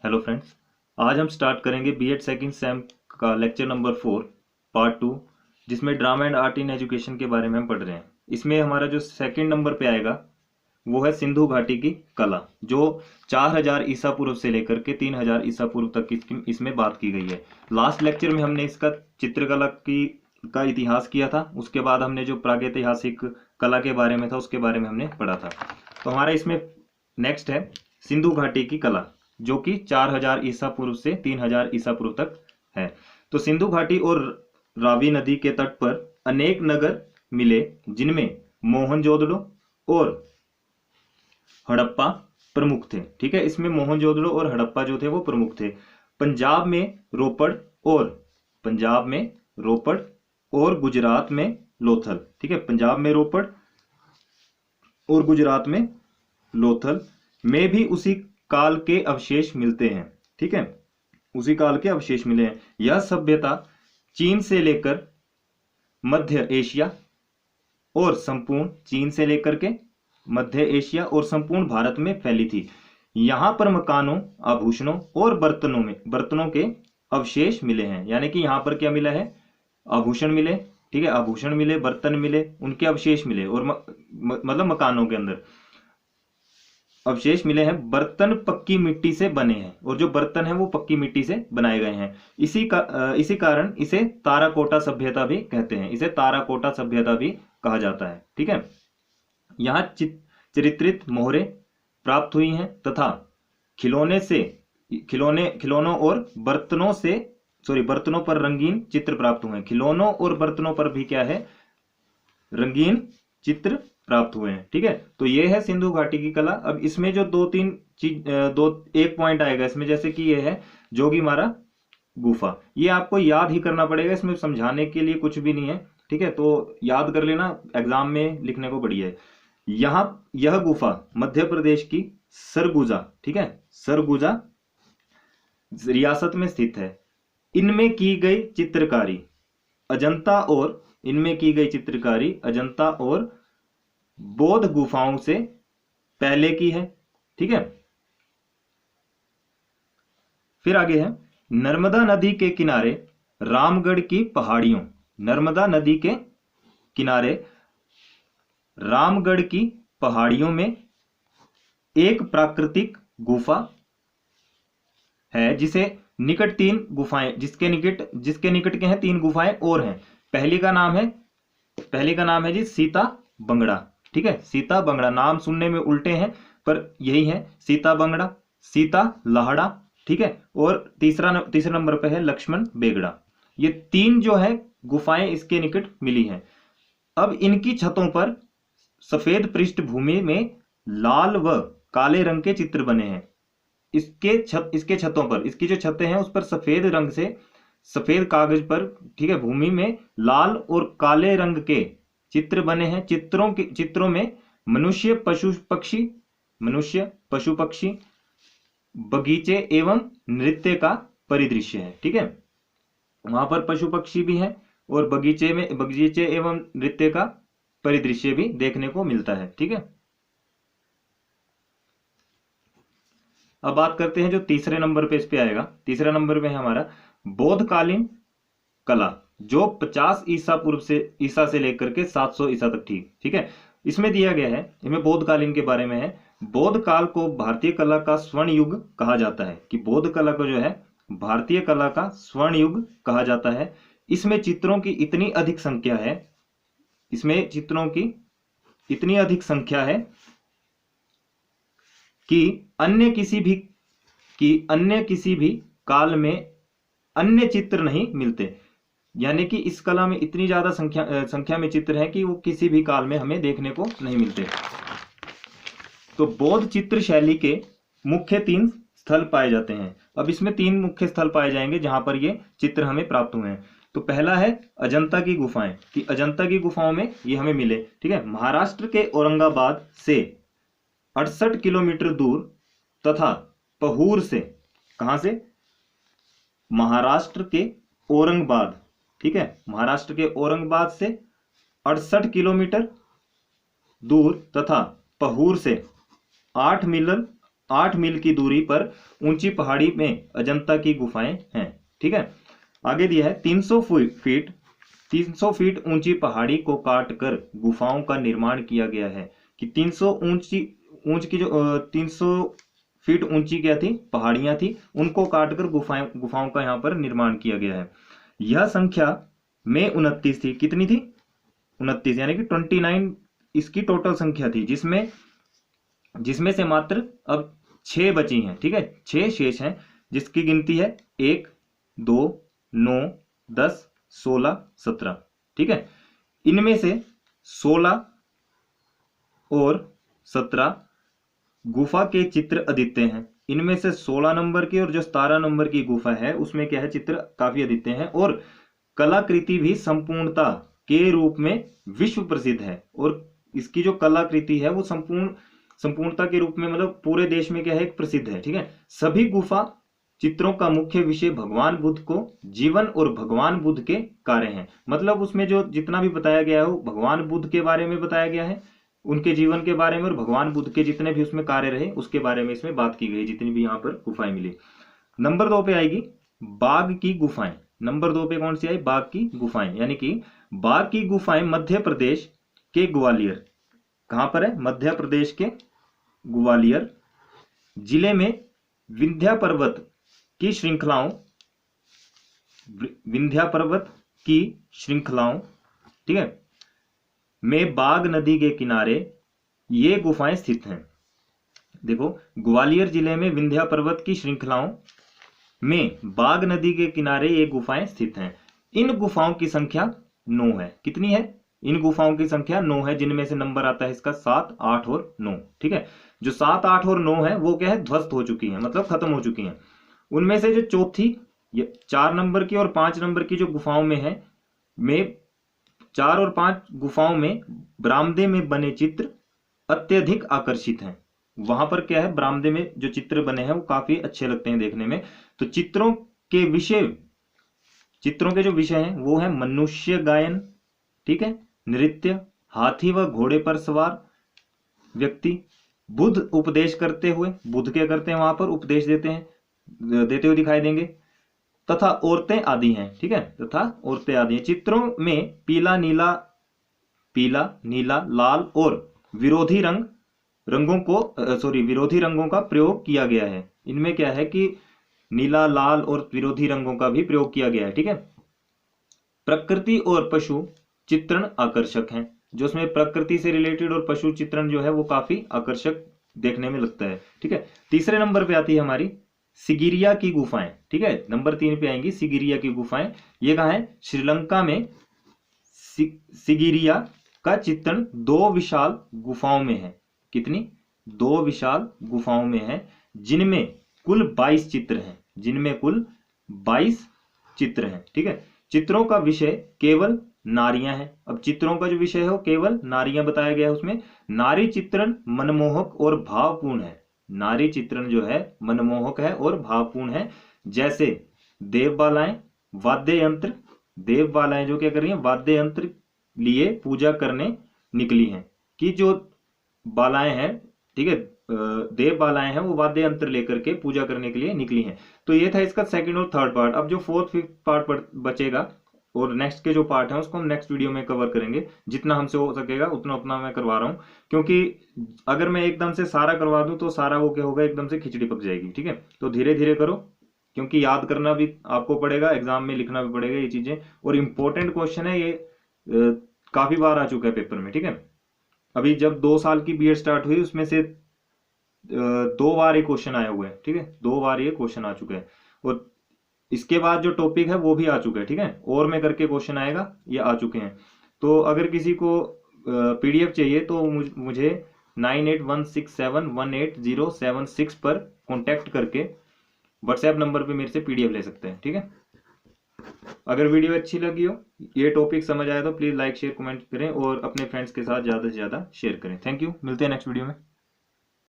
Hello friends, आज हम start करेंगे बीएड सेकंड सेम का लेक्चर नंबर 4 पार्ट 2, जिसमें drama and art in education के बारे में हम पढ़ रहे हैं। इसमें हमारा जो सेकंड नंबर पे आएगा वो है सिंधु घाटी की कला, जो 4000 ईसा पूर्व से लेकर के 3000 ईसा पूर्व तक की इसमें बात की गई है। लास्ट लेक्चर में हमने इसका चित्रकला की का इतिहास किया था। उसके बाद हमने जो प्रागैतिहासिक कला के बारे में था उसके बारे में हमने पढ़ा था। तो हमारा इसमें नेक्स्ट है सिंधु घाटी की कला, जो कि 4000 ईसा पूर्व से 3000 ईसा पूर्व तक है। तो सिंधु घाटी और रावी नदी के तट पर अनेक नगर मिले, जिनमें मोहनजोदड़ो और हड़प्पा प्रमुख थे। ठीक है, इसमें मोहनजोदड़ो और हड़प्पा जो थे वो प्रमुख थे। पंजाब में रोपड़ और पंजाब में रोपड़ और गुजरात में लोथल। ठीक है, पंजाब में रोपड़ और गुजरात में लोथल में भी उसी काल के अवशेष मिलते हैं। ठीक है, उसी काल के अवशेष मिले हैं। यह सभ्यता चीन से लेकर मध्य एशिया और संपूर्ण चीन से लेकर के मध्य एशिया और संपूर्ण भारत में फैली थी। यहां पर मकानों, आभूषणों और बर्तनों के अवशेष मिले हैं। यानी कि यहां पर क्या मिला है? आभूषण मिले। ठीक है, आभूषण मिले, बर्तन मिले, उनके अवशेष मिले और मतलब मकानों के अंदर अवशेष मिले हैं। बर्तन पक्की मिट्टी से बने हैं और जो बर्तन है वो पक्की मिट्टी से बनाए गए हैं। इसी कारण इसे ताराकोटा सभ्यता भी कहते हैं। इसे ताराकोटा सभ्यता भी कहा जाता है। ठीक है, यहाँ चित्रित मोहरें प्राप्त हुई हैं तथा खिलौनों और बर्तनों पर रंगीन चित्र प्राप्त हुए हैं। खिलौनों और बर्तनों पर भी क्या है? रंगीन चित्र प्राप्त हुए हैं। ठीक है, तो ये है सिंधु घाटी की कला। अब इसमें जो एक पॉइंट आएगा इसमें, जैसे कि ये है जोगीमारा गुफा। ये आपको याद ही करना पड़ेगा, इसमें समझाने के लिए कुछ भी नहीं है। ठीक है, तो याद कर लेना, एग्जाम में लिखने को बढ़िया है। यह गुफा मध्य प्रदेश की सरगुजा, ठीक है, सरगुजा रियासत में स्थित है। इनमें की गई चित्रकारी अजंता और बौद्ध गुफाओं से पहले की है। ठीक है, फिर आगे है नर्मदा नदी के किनारे रामगढ़ की पहाड़ियों। नर्मदा नदी के किनारे रामगढ़ की पहाड़ियों में एक प्राकृतिक गुफा है, जिसके निकट के हैं 3 गुफाएं और हैं। पहली का नाम है जी सीता बंगड़ा। ठीक है, सीता बंगड़ा नाम सुनने में उल्टे हैं पर यही है, सीता बंगड़ा, सीता लहड़ा। ठीक है, और तीसरे नंबर पे है लक्ष्मण बेगड़ा। ये 3 जो है गुफाएं इसके निकट मिली हैं। अब इनकी छतों पर सफेद पृष्ठभूमि में लाल व काले रंग के चित्र बने हैं। इसके छतों पर, इसकी जो छतें हैं उस पर सफेद रंग से, सफेद कागज पर, ठीक है, भूमि में लाल और काले रंग के चित्र बने हैं। चित्रों में मनुष्य पशु पक्षी बगीचे एवं नृत्य का परिदृश्य है। ठीक है, वहां पर पशु पक्षी भी हैं और बगीचे एवं नृत्य का परिदृश्य भी देखने को मिलता है। ठीक है, अब बात करते हैं जो तीसरे नंबर पे इस पे आएगा। तीसरे नंबर पे है हमारा बौद्धकालीन कला, जो 50 ईसा से लेकर के 700 ईसा तक थी। ठीक है, इसमें दिया गया है, इसमें बौद्धकालीन के बारे में है। बौद्ध काल को भारतीय कला का स्वर्ण युग कहा जाता है, कि बौद्ध कला को जो है भारतीय कला का स्वर्ण युग कहा जाता है। इसमें चित्रों की इतनी अधिक संख्या है कि अन्य किसी भी काल में अन्य चित्र नहीं मिलते। यानी कि इस कला में इतनी ज्यादा संख्या में चित्र हैं कि वो किसी भी काल में हमें देखने को नहीं मिलते। तो बौद्ध चित्र शैली के मुख्य 3 स्थल पाए जाते हैं। अब इसमें 3 मुख्य स्थल पाए जाएंगे जहां पर ये चित्र हमें प्राप्त हुए हैं। तो पहला है अजंता की गुफाएं, कि अजंता की गुफाओं में ये हमें मिले। ठीक है, महाराष्ट्र के औरंगाबाद से 68 किलोमीटर दूर तथा पहूर से, कहां से? महाराष्ट्र के औरंगाबाद। ठीक है, महाराष्ट्र के औरंगाबाद से 68 किलोमीटर दूर तथा पहूर से 8 8 मील की दूरी पर ऊंची पहाड़ी में अजंता की गुफाएं हैं। ठीक है, आगे दिया है 300 फीट ऊंची पहाड़ी को काट कर गुफाओं का निर्माण किया गया है। कि 300 ऊंच की जो 300 फीट ऊंची क्या थी, पहाड़ियां थी, उनको काटकर गुफाओं का यहाँ पर निर्माण किया गया है। यह संख्या में 29 थी। कितनी थी? 29, यानी कि 29 इसकी टोटल संख्या थी, जिसमें से मात्र अब 6 बची हैं। ठीक है, 6 शेष हैं, जिसकी गिनती है 1, 2, 9, 10, 16, 17। ठीक है, इनमें से 16 और 17 गुफा के चित्र अद्वितीय हैं। इनमें से 16 नंबर की और जो 17 नंबर की गुफा है उसमें क्या है, चित्र काफी अद्वितीय हैं और कलाकृति भी संपूर्णता के रूप में विश्व प्रसिद्ध है। और इसकी जो कलाकृति है वो संपूर्णता के रूप में मतलब पूरे देश में क्या है, प्रसिद्ध है। ठीक है, सभी गुफा चित्रों का मुख्य विषय भगवान बुद्ध को जीवन और भगवान बुद्ध के कार्य हैं। मतलब उसमें जो जितना भी बताया गया है वो भगवान बुद्ध के बारे में बताया गया है, उनके जीवन के बारे में, और भगवान बुद्ध के जितने भी उसमें कार्य रहे उसके बारे में इसमें बात की गई, जितनी भी यहाँ पर गुफाएं मिली। नंबर 2 पे आएगी बाघ की गुफाएं। नंबर 2 पे कौन सी आई? बाघ की गुफाएं। यानी कि बाघ की गुफाएं मध्य प्रदेश के ग्वालियर, कहां पर है? मध्य प्रदेश के ग्वालियर जिले में विंध्या पर्वत की श्रृंखलाओं, ठीक है, में बाघ नदी के किनारे ये गुफाएं स्थित हैं। देखो, ग्वालियर जिले में विंध्या पर्वत की श्रृंखलाओं में बाघ नदी के किनारे ये गुफाएं स्थित हैं। इन गुफाओं की संख्या 9 है। कितनी है? इन गुफाओं की संख्या 9 है, जिनमें से नंबर आता है इसका 7, 8 और 9। ठीक है, जो 7, 8 और 9 है वो क्या है, ध्वस्त हो चुकी है, मतलब खत्म हो चुकी हैं। उनमें से जो चौथी 4 नंबर की और 5 नंबर की जो गुफाओं में है, 4 और 5 गुफाओं में बरामदे में बने चित्र अत्यधिक आकर्षित हैं। वहां पर क्या है, बरामदे में जो चित्र बने हैं वो काफी अच्छे लगते हैं देखने में। तो चित्रों के जो विषय हैं वो है मनुष्य गायन, ठीक है, नृत्य, हाथी व घोड़े पर सवार व्यक्ति, बुद्ध उपदेश करते हुए, बुद्ध क्या करते हैं वहां पर, उपदेश देते हुए दिखाई देंगे, तथा औरतें आदि हैं। ठीक है, तथा औरतें आदि हैं। चित्रों में पीला, नीला, लाल और विरोधी रंगों का प्रयोग किया गया है। इनमें क्या है कि नीला, लाल और विरोधी रंगों का भी प्रयोग किया गया है। ठीक है, प्रकृति और पशु चित्रण आकर्षक हैं। जो उसमें प्रकृति से रिलेटेड और पशु चित्रण जो है वो काफी आकर्षक देखने में लगता है। ठीक है, तीसरे नंबर पे आती है हमारी सिगिरिया की गुफाएं। ठीक है, नंबर 3 पे आएंगी सिगिरिया की गुफाएं। ये कहाँ है? श्रीलंका में सिगिरिया का चित्रण 2 विशाल गुफाओं में है। कितनी? 2 विशाल गुफाओं में है, जिनमें कुल 22 चित्र हैं। ठीक है, चित्रों का विषय केवल नारियां हैं। अब चित्रों का जो विषय है वो केवल नारियां बताया गया है। उसमें नारी चित्रण मनमोहक और भावपूर्ण है। नारी चित्रण जो है मनमोहक है और भावपूर्ण है। जैसे देवबालाएं जो क्या कर रही हैं, वाद्य यंत्र लिए पूजा करने निकली हैं। कि जो बालाएं हैं, ठीक है, देव बालाएं हैं, वो वाद्य यंत्र लेकर के पूजा करने के लिए निकली हैं। तो ये था इसका सेकंड और थर्ड पार्ट। अब जो 4th 5th पार्ट बचेगा और नेक्स्ट के जो पार्ट है उसको हम नेक्स्ट वीडियो में कवर करेंगे। जितना हमसे हो सकेगा उतना मैं करवा रहा हूँ, क्योंकि अगर मैं एकदम से सारा करवा दूं तो सारा वो क्या होगा, एकदम से खिचड़ी पक जाएगी। ठीक है, तो धीरे धीरे करो, क्योंकि याद करना भी आपको पड़ेगा, एग्जाम में लिखना भी पड़ेगा ये चीजें। और इम्पोर्टेंट क्वेश्चन है ये, काफी बार आ चुका है पेपर में। ठीक है, अभी जब 2 साल की बीएड स्टार्ट हुई उसमें से 2 बार ये क्वेश्चन आए हुए हैं। ठीक है, 2 बार ये क्वेश्चन आ चुके हैं, और इसके बाद जो टॉपिक है वो भी आ चुका है। ठीक है, और में करके क्वेश्चन आएगा, ये आ चुके हैं। तो अगर किसी को पीडीएफ चाहिए तो मुझे 9816718076 पर कांटेक्ट करके व्हाट्सएप नंबर पे मेरे से पीडीएफ ले सकते हैं। ठीक है, अगर वीडियो अच्छी लगी हो, ये टॉपिक समझ आया तो प्लीज लाइक, शेयर, कमेंट करें और अपने फ्रेंड्स के साथ ज्यादा से ज्यादा शेयर करें। थैंक यू, मिलते हैं नेक्स्ट वीडियो में।